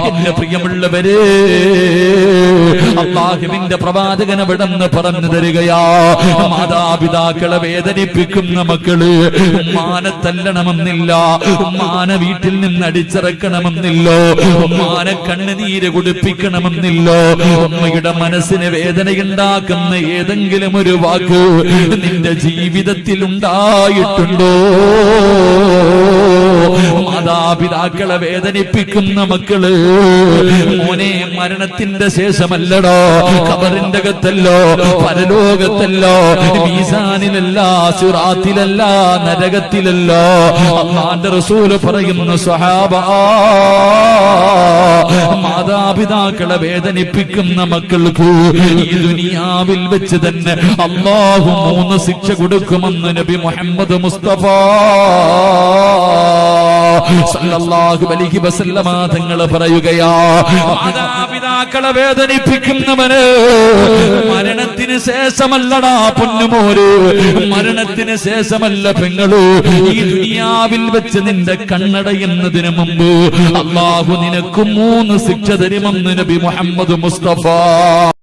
എന്റെ പ്രിയമുള്ളവരെ, അല്ലാഹുവിന്റെ പ്രവാചകൻ അവിടെന്ന് പറഞ്ഞു തരികയാ, മാതാപിതാക്കളെ വേദനിപ്പിക്കുന്ന മക്കള് ഉമ്മാനെ തല്ലണമെന്നില്ല, ഉമ്മാനെ വീട്ടിൽ നിന്ന് അടിച്ചിറക്കണമെന്നില്ലോ, ഉമ്മാനെ കണ്ണുനീര് കുടിപ്പിക്കണമെന്നില്ലോ. ഉമ്മയുടെ മനസ്സിന് വേദനയുണ്ടാക്കുന്ന ഏതെങ്കിലും ഒരു വാക്ക് നിന്റെ ജീവിതത്തിൽ ഉണ്ടായിട്ടുണ്ടോ? മാതാപിതാക്കളെ വേദനിപ്പിക്കുന്ന മക്കള്, മോനെ മരണത്തിന്റെ ശേഷമല്ലടോ, ഖബറിന്റെ അകത്തല്ലോ, പരലോകത്തല്ലോ, മീസാനിലല്ല, സിറാത്തിലല്ല, നരകത്തിലല്ലോ. അല്ലാഹുവിന്റെ റസൂല് പറയുന്നു, സ്വഹാബാ, മാതാപിതാക്കളെ വേദനിപ്പിക്കുന്ന മക്കൾക്ക് ഈ ദുനിയാവിൽ വെച്ച് തന്നെ അല്ലാഹു 3 ശിക്ഷ കൊടുക്കുമെന്ന് നബി മുഹമ്മദ് മുസ്തഫ സല്ലല്ലാഹു അലൈഹി വസല്ലമ തങ്ങൾ പറയുകയാ, മാതാപിതാക്കളെ വേദനിപ്പിക്കുന്നവന് മരണത്തിന് ശേഷമല്ലടാ പൊന്നുമോര്, മരണത്തിന് ശേഷമല്ല പെങ്ങള്, ഈ ദുനിയാവിൽ വെച്ച് നിന്റെ കണ്ണടയുന്നതിന് മുമ്പ് അല്ലാഹു നിനക്ക് 3 ശിക്ഷ തരുമെന്ന് നബി മുഹമ്മദ് മുസ്തഫ.